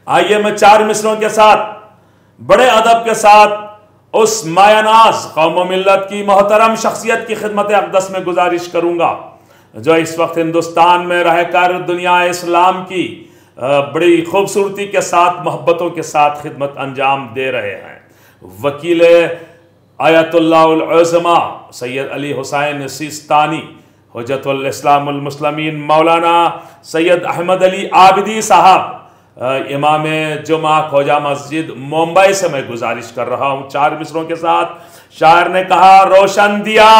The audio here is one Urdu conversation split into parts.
آئیے میں 4 مصروں کے ساتھ بڑے ادب کے ساتھ اس مایہ ناز قوم و ملت کی محترم شخصیت کی خدمت اقدس میں گزارش کروں گا جو اس وقت ہندوستان میں رہ کر دنیا اسلام کی بڑی خوبصورتی کے ساتھ محبتوں کے ساتھ خدمت انجام دے رہے ہیں۔ وکیل آیت اللہ العظمہ سید علی حسین سیستانی، حجت الاسلام المسلمین مولانا سید احمد علی عابدی صاحب، امام جمعہ کھوجا مسجد ممبئی سے میں گزارش کر رہا ہوں 4 مصروں کے ساتھ۔ شاعر نے کہا روشن دیا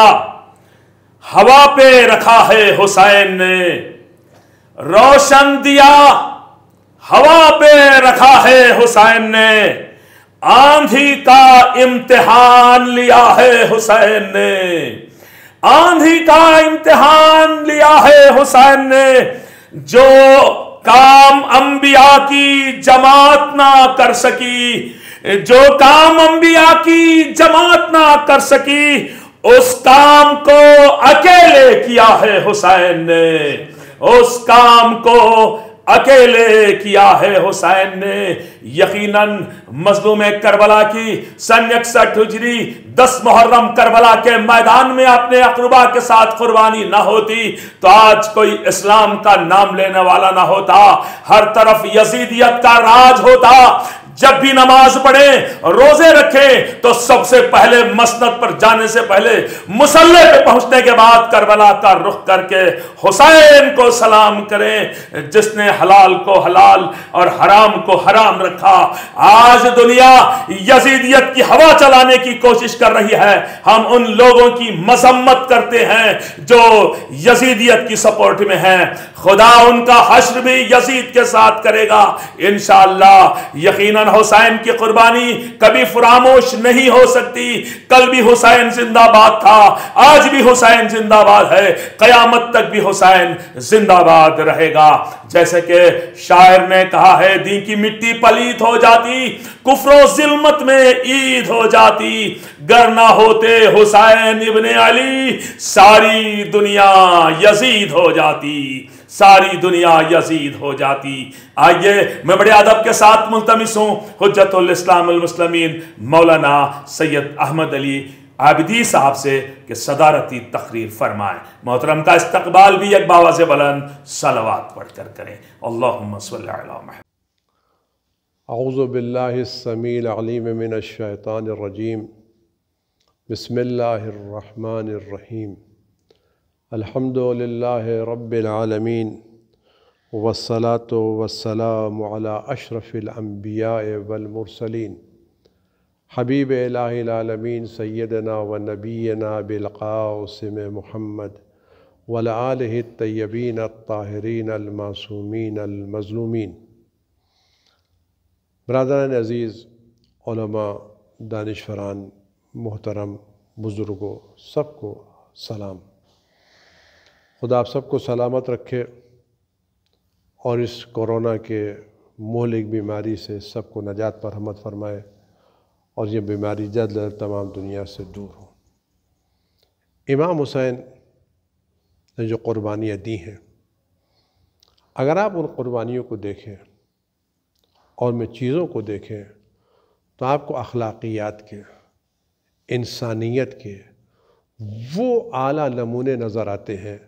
ہوا پہ رکھا ہے حسین نے، روشن دیا ہوا پہ رکھا ہے حسین نے، آندھی کا امتحان لیا ہے حسین نے، آندھی کا امتحان لیا ہے حسین نے، جو کام انبیاء کی جماعت نہ کر سکی، جو کام انبیاء کی جماعت نہ کر سکی، اس کام کو اکیلے کیا ہے حسین نے، اس کام کو اکیلے کیا ہے حسین نے۔ یقیناً مظلوم کربلا کی سن 61 ہجری 10 محرم کربلا کے میدان میں اپنے اقربا کے ساتھ قربانی نہ ہوتی تو آج کوئی اسلام کا نام لینے والا نہ ہوتا، ہر طرف یزیدیت کا راج ہوتا۔ جب بھی نماز پڑھیں روزے رکھیں تو سب سے پہلے مسند پر جانے سے پہلے مصلی پہ پہنچنے کے بعد کربلا کا رخ کر کے حسین کو سلام کریں جس نے حلال کو حلال اور حرام کو حرام رکھا۔ آج دنیا یزیدیت کی ہوا چلانے کی کوشش کر رہی ہے، ہم ان لوگوں کی مذمت کرتے ہیں جو یزیدیت کی سپورٹ میں ہیں۔ خدا ان کا حشر بھی یزید کے ساتھ کرے گا انشاءاللہ۔ یقیناً حسین کی قربانی کبھی فراموش نہیں ہو سکتی۔ کل بھی حسین زندہ باد تھا، آج بھی حسین زندہ باد ہے، قیامت تک بھی حسین زندہ باد رہے گا۔ جیسے کہ شاعر نے کہا ہے دین کی مٹی پلیت ہو جاتی، کفر و ظلمت میں عید ہو جاتی، گر نہ ہوتے حسین ابن علی ساری دنیا یزید ہو جاتی، ساری دنیا یزید ہو جاتی۔ آئیے میں بڑے ادب کے ساتھ ملتمس ہوں حجت الاسلام المسلمین مولانا سید احمد علی عابدی صاحب سے کہ صدارتی تقریر فرمائیں۔ محترم کا استقبال بھی ایک باواز بلند صلوات پڑھ کر کریں۔ اللہم صلی علی محمد۔ اعوذ باللہ السمیع العلیم من الشیطان الرجیم، بسم اللہ الرحمن الرحیم، الحمد للہ رب العالمین، والصلاة والسلام علی اشرف الانبیاء والمرسلین، حبیب الہ العالمین سیدنا و نبینا بالقاسم محمد وعلی آلہ الطیبین الطاہرین المعصومین المظلومین۔ برادران عزیز، علماء، دانشوران، محترم بزرگوں، سب کو سلام۔ خدا آپ سب کو سلامت رکھے اور اس کورونا کے مہلک بیماری سے سب کو نجات پر رحمت فرمائے اور یہ بیماری جلد تمام دنیا سے دور ہو۔ امام حسین نے جو قربانیاں دی ہیں، اگر آپ ان قربانیوں کو دیکھیں اور میں چیزوں کو دیکھیں تو آپ کو اخلاقیات کے، انسانیت کے وہ اعلیٰ نمونے نظر آتے ہیں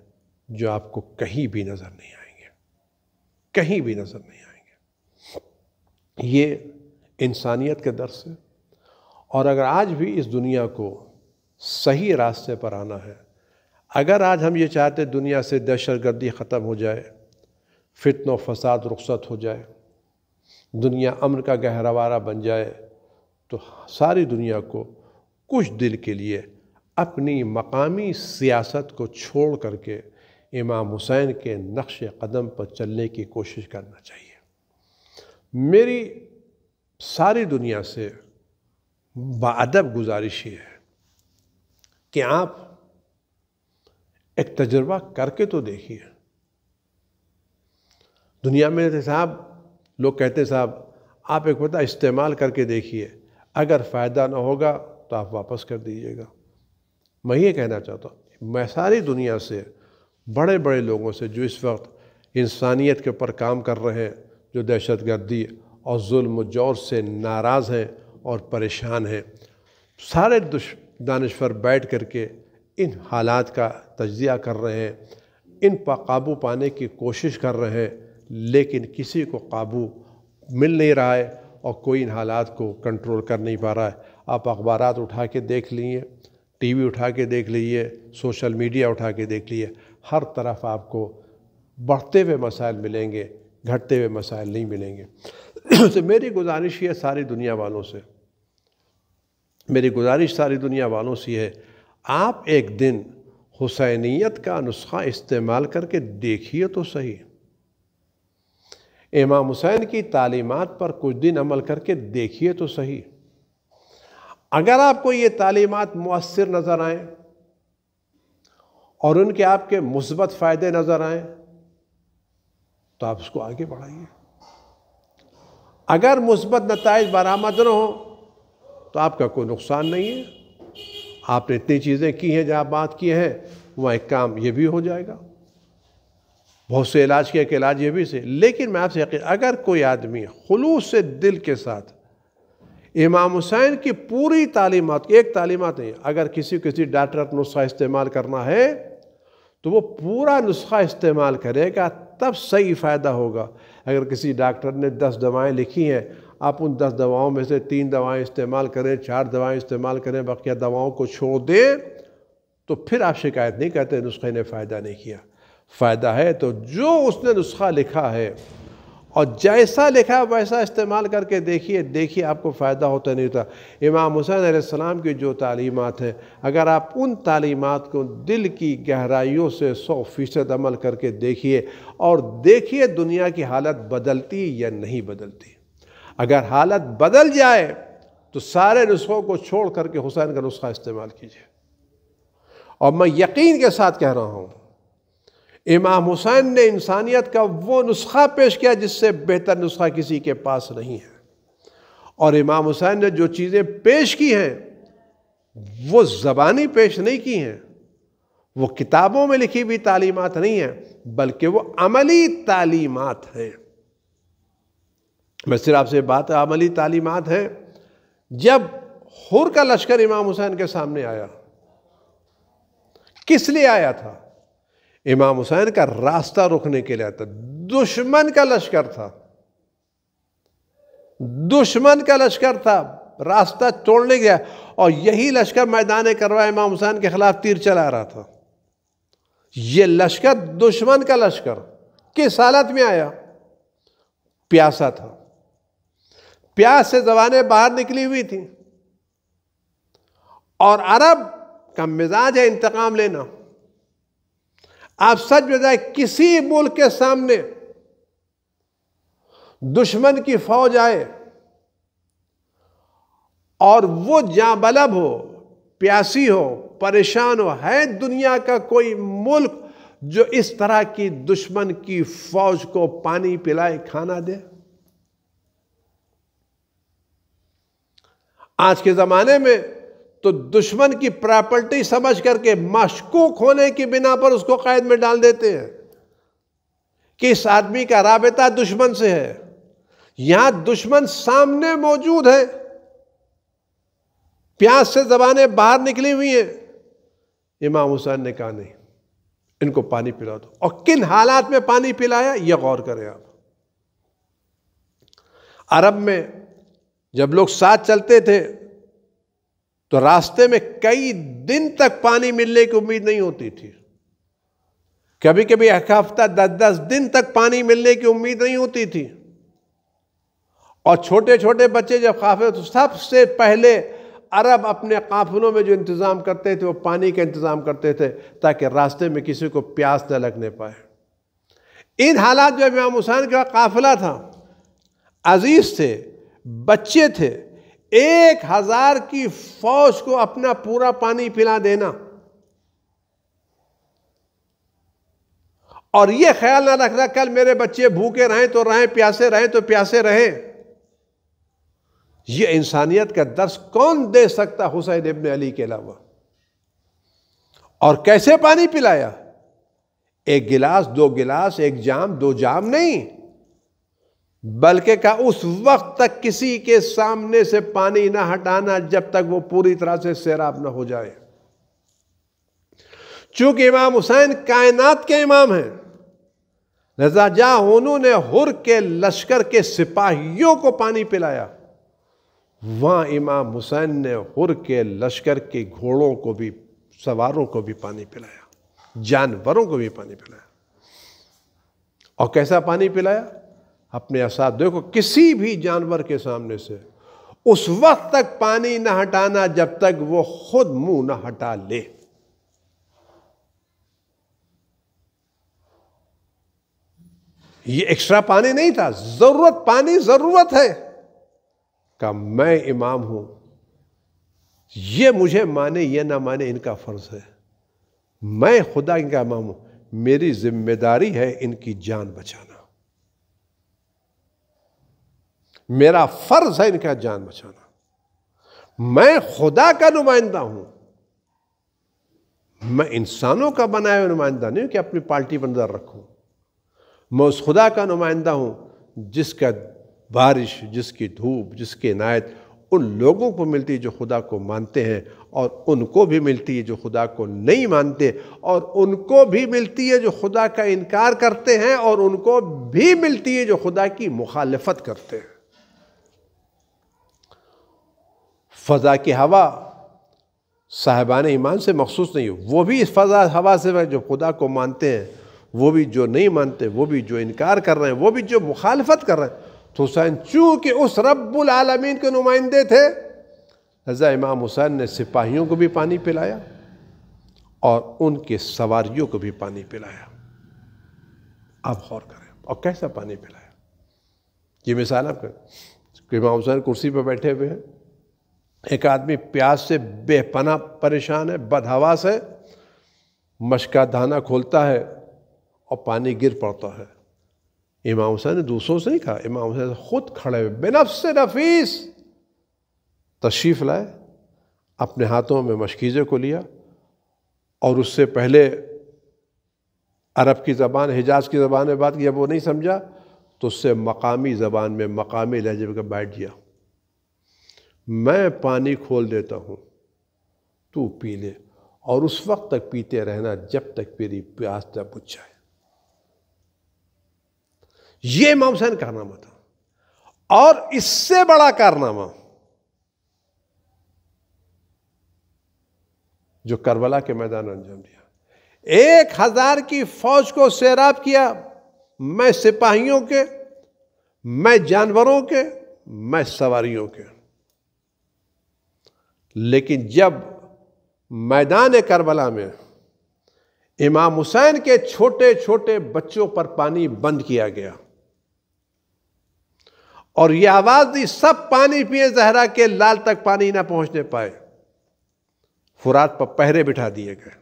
جو آپ کو کہیں بھی نظر نہیں آئیں گے، کہیں بھی نظر نہیں آئیں گے۔ یہ انسانیت کے درس ہے۔ اور اگر آج بھی اس دنیا کو صحیح راستے پر آنا ہے، اگر آج ہم یہ چاہتے دنیا سے دہشت گردی ختم ہو جائے، فتن و فساد رخصت ہو جائے، دنیا امن کا گہوارہ بن جائے، تو ساری دنیا کو کچھ دل کے لیے اپنی مقامی سیاست کو چھوڑ کر کے امام حسین کے نقش قدم پر چلنے کی کوشش کرنا چاہیے۔ میری ساری دنیا سے باادب گزارش یہ ہے کہ آپ ایک تجربہ کر کے تو دیکھیے۔ دنیا میں صاحب لوگ کہتے ہیں صاحب آپ ایک وقت استعمال کر کے دیکھیے، اگر فائدہ نہ ہوگا تو آپ واپس کر دیجیے گا۔ میں یہ کہنا چاہتا ہوں، میں ساری دنیا سے بڑے بڑے لوگوں سے جو اس وقت انسانیت کے اوپر کام کر رہے ہیں، جو دہشت گردی اور ظلم و جور سے ناراض ہیں اور پریشان ہیں۔ سارے دانشور بیٹھ کر کے ان حالات کا تجزیہ کر رہے ہیں، ان پر قابو پانے کی کوشش کر رہے ہیں، لیکن کسی کو قابو مل نہیں رہا ہے اور کوئی ان حالات کو کنٹرول کر نہیں پا رہا ہے۔ آپ اخبارات اٹھا کے دیکھ لیجیے، ٹی وی اٹھا کے دیکھ لیجیے، سوشل میڈیا اٹھا کے دیکھ لیجیے، ہر طرف آپ کو بڑھتے ہوئے مسائل ملیں گے، گھٹتے ہوئے مسائل نہیں ملیں گے۔ تو میری گزارش یہ ساری دنیا والوں سے، میری گزارش ساری دنیا والوں سے یہ ہے، آپ ایک دن حسینیت کا نسخہ استعمال کر کے دیکھیے تو صحیح، امام حسین کی تعلیمات پر کچھ دن عمل کر کے دیکھیے تو صحیح۔ اگر آپ کو یہ تعلیمات مؤثر نظر آئیں اور ان کے آپ کے مثبت فائدے نظر آئیں تو آپ اس کو آگے بڑھائیے۔ اگر مثبت نتائج برآمد نہ ہوں تو آپ کا کوئی نقصان نہیں ہے، آپ نے اتنی چیزیں کی ہیں جہاں بات کی ہیں وہاں ایک کام یہ بھی ہو جائے گا، بہت سے علاج کیا کہ علاج یہ بھی سے۔ لیکن میں آپ سے یقین، اگر کوئی آدمی خلوص سے دل کے ساتھ امام حسین کی پوری تعلیمات، ایک تعلیمات نہیں، اگر کسی ڈاکٹر نسخہ استعمال کرنا ہے تو وہ پورا نسخہ استعمال کرے گا تب صحیح فائدہ ہوگا۔ اگر کسی ڈاکٹر نے 10 دوائیں لکھی ہیں، آپ ان 10 دواؤں میں سے 3 دوائیں استعمال کریں، 4 دوائیں استعمال کریں، بقیہ دواؤں کو چھوڑ دیں تو پھر آپ شکایت نہیں کرتے نسخے نے فائدہ نہیں کیا۔ فائدہ ہے تو جو اس نے نسخہ لکھا ہے اور جیسا لکھا ویسا استعمال کر کے دیکھیے آپ کو فائدہ ہوتا نہیں ہوتا۔ امام حسین علیہ السلام کی جو تعلیمات ہیں، اگر آپ ان تعلیمات کو دل کی گہرائیوں سے 100% عمل کر کے دیکھیے اور دیکھیے دنیا کی حالت بدلتی یا نہیں بدلتی۔ اگر حالت بدل جائے تو سارے نسخوں کو چھوڑ کر کے حسین کا نسخہ استعمال کیجیے۔ اور میں یقین کے ساتھ کہہ رہا ہوں، امام حسین نے انسانیت کا وہ نسخہ پیش کیا جس سے بہتر نسخہ کسی کے پاس نہیں ہے، اور امام حسین نے جو چیزیں پیش کی ہیں وہ زبانی پیش نہیں کی ہیں، وہ کتابوں میں لکھی ہوئی تعلیمات نہیں ہیں، بلکہ وہ عملی تعلیمات ہیں۔ میں صرف آپ سے بات عملی تعلیمات ہیں۔ جب حر کا لشکر امام حسین کے سامنے آیا، کس لیے آیا تھا؟ امام حسین کا راستہ روکنے کے لیے آیا تھا۔ دشمن کا لشکر تھا، دشمن کا لشکر تھا، راستہ توڑنے گیا، اور یہی لشکر میدان کروا امام حسین کے خلاف تیر چلا رہا تھا۔ یہ لشکر دشمن کا لشکر کس حالت میں آیا؟ پیاسا تھا، پیاس سے زبانیں باہر نکلی ہوئی تھیں، اور عرب کا مزاج ہے انتقام لینا۔ آپ سچ بتائیں، کسی ملک کے سامنے دشمن کی فوج آئے اور وہ جاں بلب ہو، پیاسی ہو، پریشان ہو، ہے دنیا کا کوئی ملک جو اس طرح کی دشمن کی فوج کو پانی پلائے، کھانا دے؟ آج کے زمانے میں تو دشمن کی پراپرٹی سمجھ کر کے مشکوک ہونے کی بنا پر اس کو قید میں ڈال دیتے ہیں کہ اس آدمی کا رابطہ دشمن سے ہے۔ یہاں دشمن سامنے موجود ہے، پیاس سے زبانیں باہر نکلی ہوئی ہیں، امام حسین نے کہا نہیں، ان کو پانی پلا دو۔ اور کن حالات میں پانی پلایا یہ غور کریں آپ۔ عرب میں جب لوگ ساتھ چلتے تھے تو راستے میں کئی دن تک پانی ملنے کی امید نہیں ہوتی تھی، کبھی کبھی ایک ہفتہ 10 دن تک پانی ملنے کی امید نہیں ہوتی تھی۔ اور چھوٹے چھوٹے بچے جب قافلے، تو سب سے پہلے عرب اپنے قافلوں میں جو انتظام کرتے تھے وہ پانی کا انتظام کرتے تھے تاکہ راستے میں کسی کو پیاس نہ لگنے پائے۔ ان حالات جب امام حسین کا قافلہ تھا، عزیز تھے، بچے تھے، 1000 کی فوج کو اپنا پورا پانی پلا دینا اور یہ خیال نہ رکھنا کل میرے بچے بھوکے رہیں تو رہیں، پیاسے رہیں تو پیاسے رہیں، یہ انسانیت کا درس کون دے سکتا حسین ابن علی کے علاوہ؟ اور کیسے پانی پلایا؟ 1 گلاس 2 گلاس، 1 جام 2 جام نہیں، بلکہ کہا اس وقت تک کسی کے سامنے سے پانی نہ ہٹانا جب تک وہ پوری طرح سے سیراب نہ ہو جائے۔ چونکہ امام حسین کائنات کے امام ہیں، لہذا جہاں انہوں نے حر کے لشکر کے سپاہیوں کو پانی پلایا، وہاں امام حسین نے حر کے لشکر کے گھوڑوں کو بھی، سواروں کو بھی پانی پلایا، جانوروں کو بھی پانی پلایا۔ اور کیسا پانی پلایا؟ اپنے اساتذہ دیکھو، کسی بھی جانور کے سامنے سے اس وقت تک پانی نہ ہٹانا جب تک وہ خود منہ نہ ہٹا لے۔ یہ ایکسٹرا پانی نہیں تھا، ضرورت پانی ضرورت ہے کہ میں امام ہوں، یہ مجھے مانے یہ نہ مانے ان کا فرض ہے، میں خدا کا امام ہوں، میری ذمہ داری ہے ان کی جان بچانا، میرا فرض ہے ان کا جان بچانا، میں خدا کا نمائندہ ہوں، میں انسانوں کا بنایا ہوا نمائندہ نہیں ہوں کہ اپنی پارٹی بندر رکھوں، میں اس خدا کا نمائندہ ہوں جس کا بارش، جس کی دھوپ، جس کی عنایت ان لوگوں کو ملتی ہے جو خدا کو مانتے ہیں، اور ان کو بھی ملتی ہے جو خدا کو نہیں مانتے، اور ان کو بھی ملتی ہے جو خدا کا انکار کرتے ہیں، اور ان کو بھی ملتی ہے جو خدا کی مخالفت کرتے ہیں۔ فضا کی ہوا صاحبان ایمان سے مخصوص نہیں ہے، وہ بھی اس فضا ہوا سے جو خدا کو مانتے ہیں، وہ بھی جو نہیں مانتے، وہ بھی جو انکار کر رہے ہیں، وہ بھی جو مخالفت کر رہے ہیں۔ تو حسین چونکہ اس رب العالمین کے نمائندے تھے، لہذا امام حسین نے سپاہیوں کو بھی پانی پلایا اور ان کے سواریوں کو بھی پانی پلایا۔ آپ غور کریں، اور کیسا پانی پلایا؟ یہ مثال آپ کریں، امام حسین کرسی پہ بیٹھے ہوئے ہیں، ایک آدمی پیاس سے بے پناہ پریشان ہے، بدحواس ہے، مشکا دانہ کھولتا ہے اور پانی گر پڑتا ہے۔ امام حسین نے دوسروں سے نہیں کہا، امام حسین خود کھڑے ہوئے بنفس نفیس تشریف لائے، اپنے ہاتھوں میں مشکیزے کو لیا، اور اس سے پہلے عرب کی زبان، حجاز کی زبان میں بات کی، جب وہ نہیں سمجھا تو اس سے مقامی زبان میں، مقامی لہجے میں بیٹھ گیا، میں پانی کھول دیتا ہوں، تو پی لے، اور اس وقت تک پیتے رہنا جب تک میری پیاس نہ بجھ جائے۔ یہ امام حسین کا کارنامہ تھا، اور اس سے بڑا کارنامہ جو کربلا کے میدان میں انجام دیا، 1000 کی فوج کو سیراب کیا، میں سپاہیوں کے، میں جانوروں کے، میں سواریوں کے، لیکن جب میدان کربلا میں امام حسین کے چھوٹے چھوٹے بچوں پر پانی بند کیا گیا اور یہ آواز دی سب پانی پیے، زہرا کے لال تک پانی نہ پہنچنے پائے، فرات پر پہرے بٹھا دیے گئے،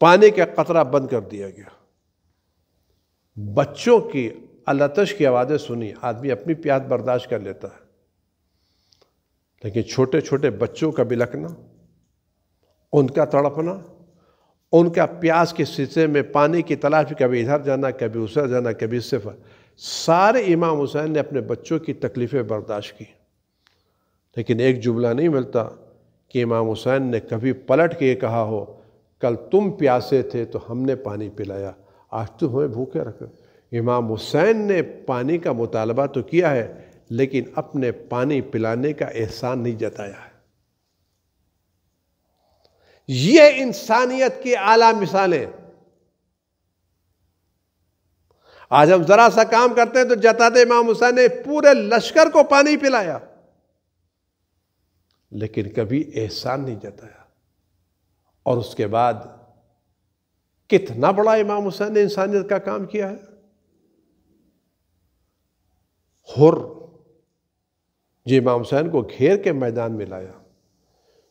پانی کا قطرہ بند کر دیا گیا، بچوں کی التش کی آوازیں سنی، آدمی اپنی پیاس برداشت کر لیتا ہے، لیکن چھوٹے چھوٹے بچوں کا بلکنا، ان کا تڑپنا، ان کا پیاس کے سلسلے میں پانی کی تلاش، کبھی ادھر جانا، کبھی ادھر جانا، کبھی اس سے سارے امام حسین نے اپنے بچوں کی تکلیفیں برداشت کی، لیکن ایک جملہ نہیں ملتا کہ امام حسین نے کبھی پلٹ کے یہ کہا ہو کل تم پیاسے تھے تو ہم نے پانی پلایا، آج تم ہمیں بھوکے رکھو۔ امام حسین نے پانی کا مطالبہ تو کیا ہے، لیکن اپنے پانی پلانے کا احسان نہیں جتایا ہے۔ یہ انسانیت کی اعلیٰ مثالیں، آج ہم ذرا سا کام کرتے ہیں تو جتاتے امام حسین نے پورے لشکر کو پانی پلایا، لیکن کبھی احسان نہیں جتایا۔ اور اس کے بعد کتنا بڑا امام حسین نے انسانیت کا کام کیا ہے۔ حر جو امام حسین کو گھیر کے میدان میں لایا،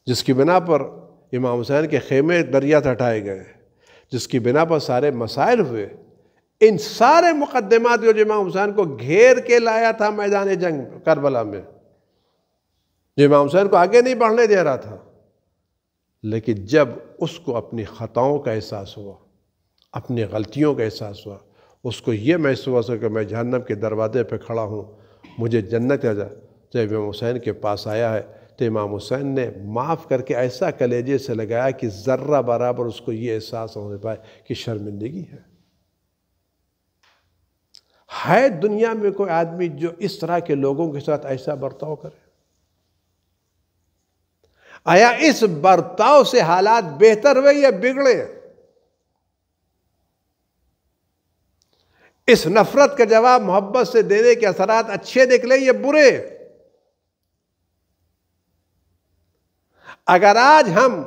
جس کی بنا پر امام حسین کے خیمے دریا سے ہٹائے گئے، جس کی بنا پر سارے مسائل ہوئے، ان سارے مقدمات جو امام حسین کو گھیر کے لایا تھا میدان جنگ کربلا میں، جو امام حسین کو آگے نہیں بڑھنے دے رہا تھا، لیکن جب اس کو اپنی خطاؤں کا احساس ہوا، اپنی غلطیوں کا احساس ہوا، اس کو یہ محسوس ہو کہ میں جہنم کے دروازے پہ کھڑا ہوں، مجھے جنت آ جائے، جب امام حسین کے پاس آیا ہے تو امام حسین نے معاف کر کے ایسا کلیجے سے لگایا کہ ذرہ برابر اس کو یہ احساس ہونے پائے کہ شرمندگی ہے دنیا میں کوئی آدمی جو اس طرح کے لوگوں کے ساتھ ایسا برتاؤ کرے؟ آیا اس برتاؤ سے حالات بہتر ہوئے یا بگڑے؟ اس نفرت کا جواب محبت سے دینے کے اثرات اچھے نکلے یا برے؟ اگر آج ہم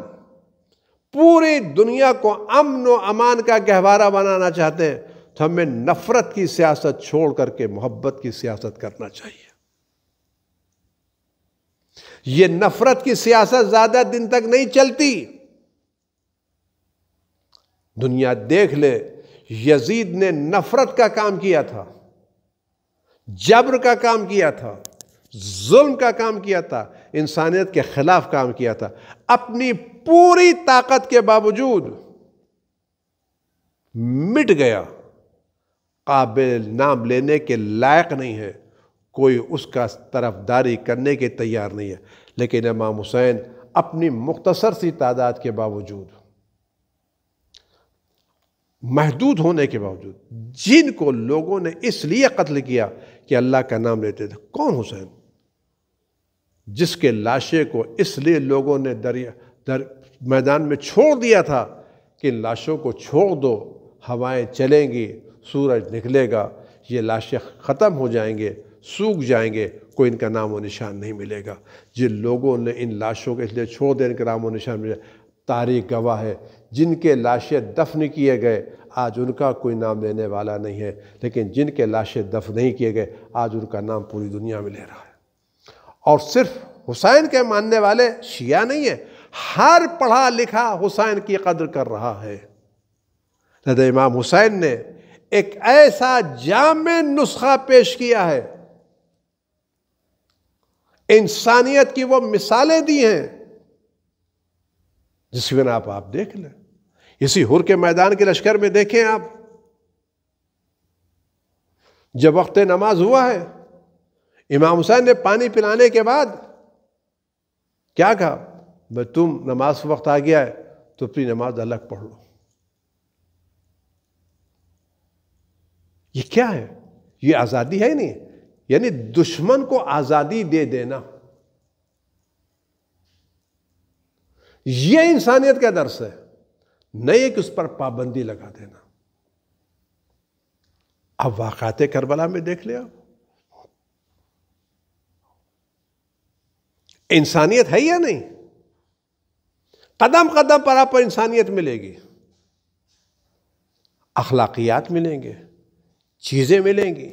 پوری دنیا کو امن و امان کا گہوارہ بنانا چاہتے ہیں تو ہمیں نفرت کی سیاست چھوڑ کر کے محبت کی سیاست کرنا چاہیے۔ یہ نفرت کی سیاست زیادہ دن تک نہیں چلتی۔ دنیا دیکھ لے، یزید نے نفرت کا کام کیا تھا، جبر کا کام کیا تھا، ظلم کا کام کیا تھا، انسانیت کے خلاف کام کیا تھا، اپنی پوری طاقت کے باوجود مٹ گیا، قابل نام لینے کے لائق نہیں ہے، کوئی اس کا طرفداری کرنے کے تیار نہیں ہے۔ لیکن امام حسین اپنی مختصر سی تعداد کے باوجود، محدود ہونے کے باوجود، جن کو لوگوں نے اس لیے قتل کیا کہ اللہ کا نام لیتے تھے، کون حسین؟ جس کے لاشے کو اس لیے لوگوں نے میدان میں چھوڑ دیا تھا کہ ان لاشوں کو چھوڑ دو، ہوائیں چلیں گی، سورج نکلے گا، یہ لاشیں ختم ہو جائیں گے، سوکھ جائیں گے، کوئی ان کا نام و نشان نہیں ملے گا۔ جن لوگوں نے ان لاشوں کو اس لیے چھوڑ دیا ان کا نام و نشان ملے، تاریخ گواہ ہے، جن کے لاشیں دفن کیے گئے آج ان کا کوئی نام لینے والا نہیں ہے، لیکن جن کے لاشیں دفن نہیں کیے گئے آج ان کا نام پوری دنیا میں لے رہا ہے۔ اور صرف حسین کے ماننے والے شیعہ نہیں ہیں، ہر پڑھا لکھا حسین کی قدر کر رہا ہے۔ لہذا امام حسین نے ایک ایسا جامع نسخہ پیش کیا ہے، انسانیت کی وہ مثالیں دی ہیں جس کی بنا آپ دیکھ لیں۔ اسی ہر کے میدان کے لشکر میں دیکھیں آپ، جب وقت نماز ہوا ہے، امام حسین نے پانی پلانے کے بعد کیا کہا؟ بھئی تم نماز وقت آ گیا ہے تو اپنی نماز الگ پڑھ لو۔ یہ کیا ہے؟ یہ آزادی ہے نہیں، یعنی دشمن کو آزادی دے دینا، یہ انسانیت کا درس ہے، نہیں کہ اس پر پابندی لگا دینا۔ اب واقعات کربلا میں دیکھ لیا، انسانیت ہے یا نہیں؟ قدم قدم پر آپ کو انسانیت ملے گی، اخلاقیات ملیں گے، چیزیں ملیں گی،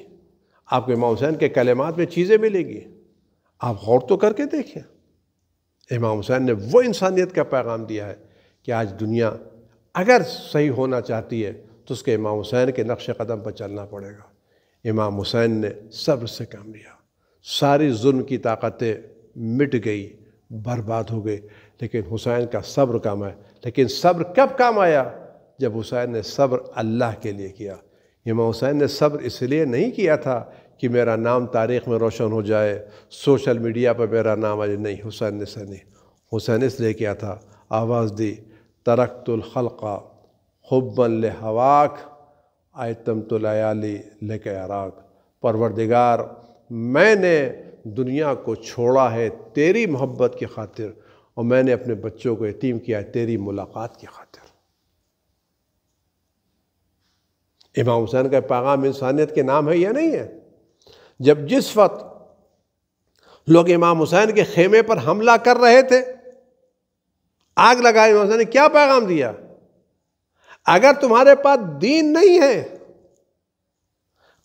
آپ کے امام حسین کے کلمات میں چیزیں ملیں گی۔ آپ غور تو کر کے دیکھیں، امام حسین نے وہ انسانیت کا پیغام دیا ہے کہ آج دنیا اگر صحیح ہونا چاہتی ہے تو اس کے امام حسین کے نقش قدم پر چلنا پڑے گا۔ امام حسین نے صبر سے کام لیا، ساری ظلم کی طاقتیں مٹ گئی، برباد ہو گئی، لیکن حسین کا صبر کام آیا۔ لیکن صبر کب کام آیا؟ جب حسین نے صبر اللہ کے لیے کیا۔ امام حسین نے صبر اس لیے نہیں کیا تھا کہ میرا نام تاریخ میں روشن ہو جائے، سوشل میڈیا پر میرا نام آ جائے، نہیں، حسین نے سے نہیں، حسین اس لیے کیا تھا، آواز دی، ترکت الخلق حبا لہواک ایتمت اللیالی لک اراک، پروردگار میں نے دنیا کو چھوڑا ہے تیری محبت کی خاطر، اور میں نے اپنے بچوں کو یتیم کیا ہے تیری ملاقات کی خاطر۔ امام حسین کا پیغام انسانیت کے نام ہے یا نہیں ہے؟ جب جس وقت لوگ امام حسین کے خیمے پر حملہ کر رہے تھے، آگ لگائی، امام حسین نے کیا پیغام دیا؟ اگر تمہارے پاس دین نہیں ہے،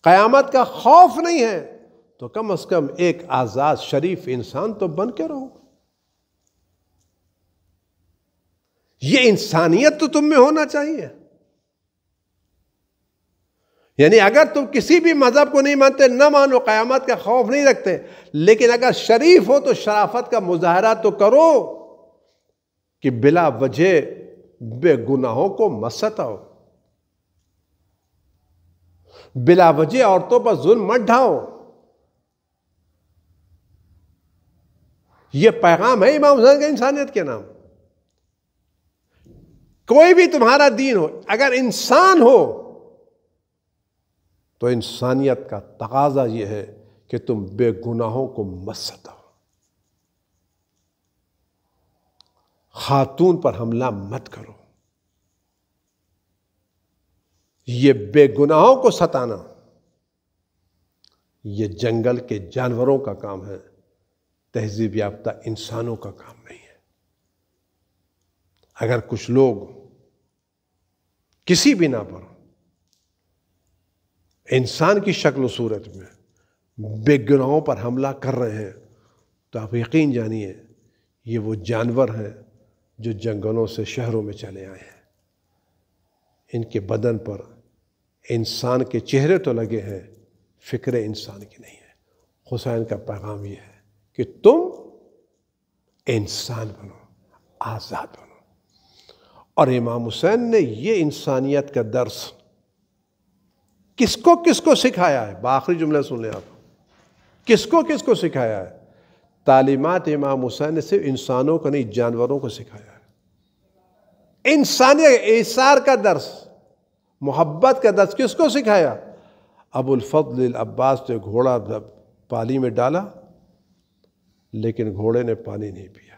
قیامت کا خوف نہیں ہے، تو کم از کم ایک آزاد شریف انسان تو بن کے رہو۔ یہ انسانیت تو تم میں ہونا چاہیے۔ یعنی اگر تم کسی بھی مذہب کو نہیں مانتے، نہ مانو، قیامت کا خوف نہیں رکھتے، لیکن اگر شریف ہو تو شرافت کا مظاہرہ تو کرو کہ بلا وجہ بے گناہوں کو مت ستاؤ۔ بلا وجہ عورتوں پر ظلم مت ڈھاؤ. یہ پیغام ہے امام حسین کا انسانیت کے نام. کوئی بھی تمہارا دین ہو، اگر انسان ہو تو انسانیت کا تقاضا یہ ہے کہ تم بے گناہوں کو مت ستاؤ، خاتون پر حملہ مت کرو. یہ بے گناہوں کو ستانا یہ جنگل کے جانوروں کا کام ہے، تہذیب یافتہ انسانوں کا کام نہیں ہے. اگر کچھ لوگ کسی بنا پر انسان کی شکل و صورت میں بے گناہوں پر حملہ کر رہے ہیں تو آپ یقین جانیے یہ وہ جانور ہیں جو جنگلوں سے شہروں میں چلے آئے ہیں. ان کے بدن پر انسان کے چہرے تو لگے ہیں، فکر انسان کی نہیں ہے. حسین کا پیغام یہ ہے کہ تم انسان بنو، آزاد بنو. اور امام حسین نے یہ انسانیت کا درس کس کو سکھایا ہے؟ بآخری جملہ سن لیں آپ. کس کو سکھایا ہے؟ تعلیمات امام حسین نے صرف انسانوں کو نہیں، جانوروں کو سکھایا ہے. انسانیت، ایثار کا درس، محبت کا درس کس کو سکھایا؟ ابو الفضل العباس نے گھوڑا پانی میں ڈالا لیکن گھوڑے نے پانی نہیں پیا.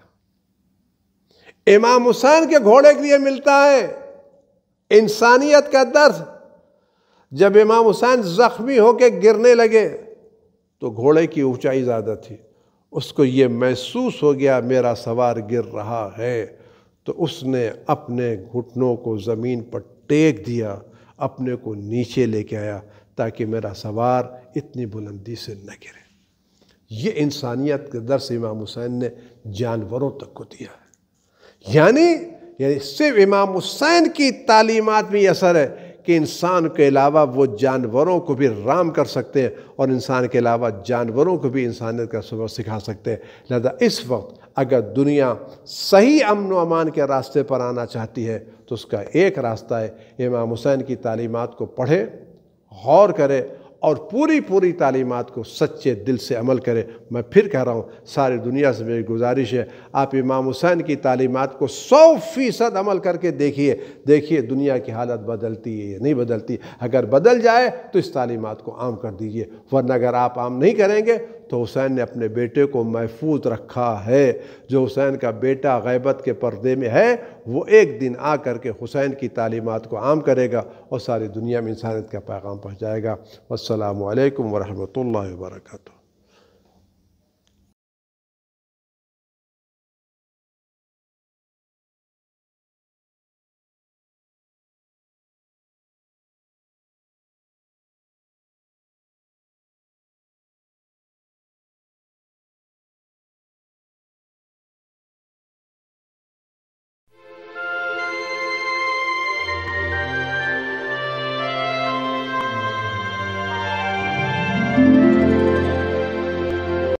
امام حسین کے گھوڑے کے لیے ملتا ہے انسانیت کا درس. جب امام حسین زخمی ہو کے گرنے لگے تو گھوڑے کی اونچائی زیادہ تھی، اس کو یہ محسوس ہو گیا میرا سوار گر رہا ہے، تو اس نے اپنے گھٹنوں کو زمین پر ٹیک دیا، اپنے کو نیچے لے کے آیا تاکہ میرا سوار اتنی بلندی سے نہ گرے. یہ انسانیت کا درس امام حسین نے جانوروں تک کو دیا ہے. یعنی صرف امام حسین کی تعلیمات میں یہ اثر ہے کہ انسان کے علاوہ وہ جانوروں کو بھی رام کر سکتے ہیں، اور انسان کے علاوہ جانوروں کو بھی انسانیت کا سبق سکھا سکتے ہیں. لہذا اس وقت اگر دنیا صحیح امن و امان کے راستے پر آنا چاہتی ہے تو اس کا ایک راستہ ہے امام حسین کی تعلیمات کو پڑھے، غور کرے اور پوری تعلیمات کو سچے دل سے عمل کرے. میں پھر کہہ رہا ہوں، ساری دنیا سے میری گزارش ہے آپ امام حسین کی تعلیمات کو 100% عمل کر کے دیکھیے دنیا کی حالت بدلتی ہے یا نہیں بدلتی. اگر بدل جائے تو اس تعلیمات کو عام کر دیجئے، ورنہ اگر آپ عام نہیں کریں گے تو حسین نے اپنے بیٹے کو محفوظ رکھا ہے. جو حسین کا بیٹا غیبت کے پردے میں ہے وہ ایک دن آ کر کے حسین کی تعلیمات کو عام کرے گا اور ساری دنیا میں انسانیت کا پیغام پہنچائے گا. والسلام علیکم ورحمۃ اللہ وبرکاتہ.